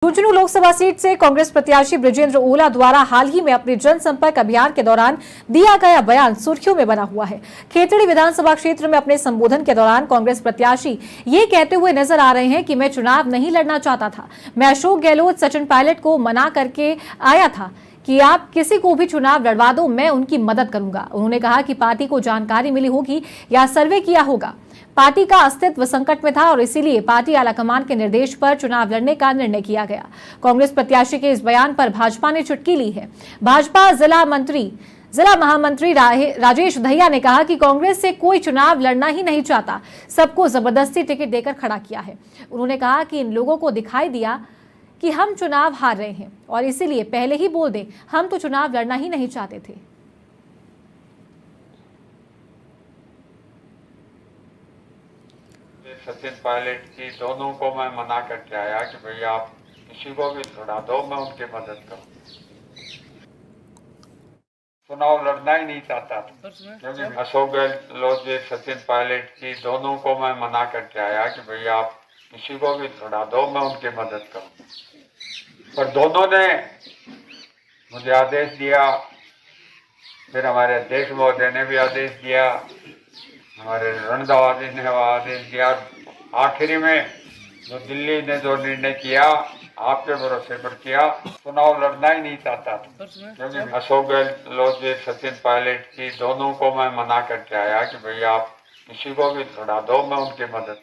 Jhunjhunu Lok Sabha seat से कांग्रेस प्रत्याशी बृजेंद्र ओला द्वारा हाल ही में अपने जनसंपर्क अभियान के दौरान दिया गया बयान सुर्खियों में बना हुआ है। खेतड़ी विधानसभा क्षेत्र में अपने संबोधन के दौरान कांग्रेस प्रत्याशी ये कहते हुए नजर आ रहे हैं कि मैं चुनाव नहीं लड़ना चाहता था। मैं अशोक गहलोत, सचिन पायलट को मना करके आया था कि आप किसी को भी चुनाव लड़वा दो, मैं उनकी मदद करूंगा। उन्होंने कहा कि पार्टी को जानकारी मिली होगी या सर्वे किया होगा। पार्टी का अस्तित्व संकट में था और इसीलिए पार्टी आलाकमान के निर्देश पर चुनाव लड़ने का निर्णय किया गया। कांग्रेस प्रत्याशी के इस बयान पर भाजपा ने चुटकी ली है। भाजपा जिला महामंत्री राजेश दहिया ने कहा कि कांग्रेस से कोई चुनाव लड़ना ही नहीं चाहता, सबको जबरदस्ती टिकट देकर खड़ा किया है। उन्होंने कहा कि इन लोगों को दिखाई दिया कि हम चुनाव हार रहे हैं और इसीलिए पहले ही बोल दें, हम तो चुनाव लड़ना ही नहीं चाहते थे। सचिन पायलट की दोनों को मैं मना करके आया कि भैया आप किसी को भी लड़ा दो, मैं उनकी मदद करूं। चुनाव लड़ना ही नहीं चाहता क्योंकि अशोक गहलोत जी, सचिन पायलट की दोनों को मैं मना करके आया कि भैया आप किसी को भी लड़ा दो, मैं उनकी मदद करूं। पर दोनों ने मुझे आदेश दिया, फिर हमारे अध्यक्ष महोदय ने भी आदेश दिया, हमारे रणदावा जी ने आदेश दिया। आखिरी में जो दिल्ली ने जो निर्णय किया, आपके भरोसे पर किया, चुनाव लड़ना ही नहीं चाहता क्योंकि अशोक गहलोत जी, सचिन पायलट की दोनों को मैं मना करके आया कि भैया आप किसी को भी लड़ा दो, मैं उनकी मदद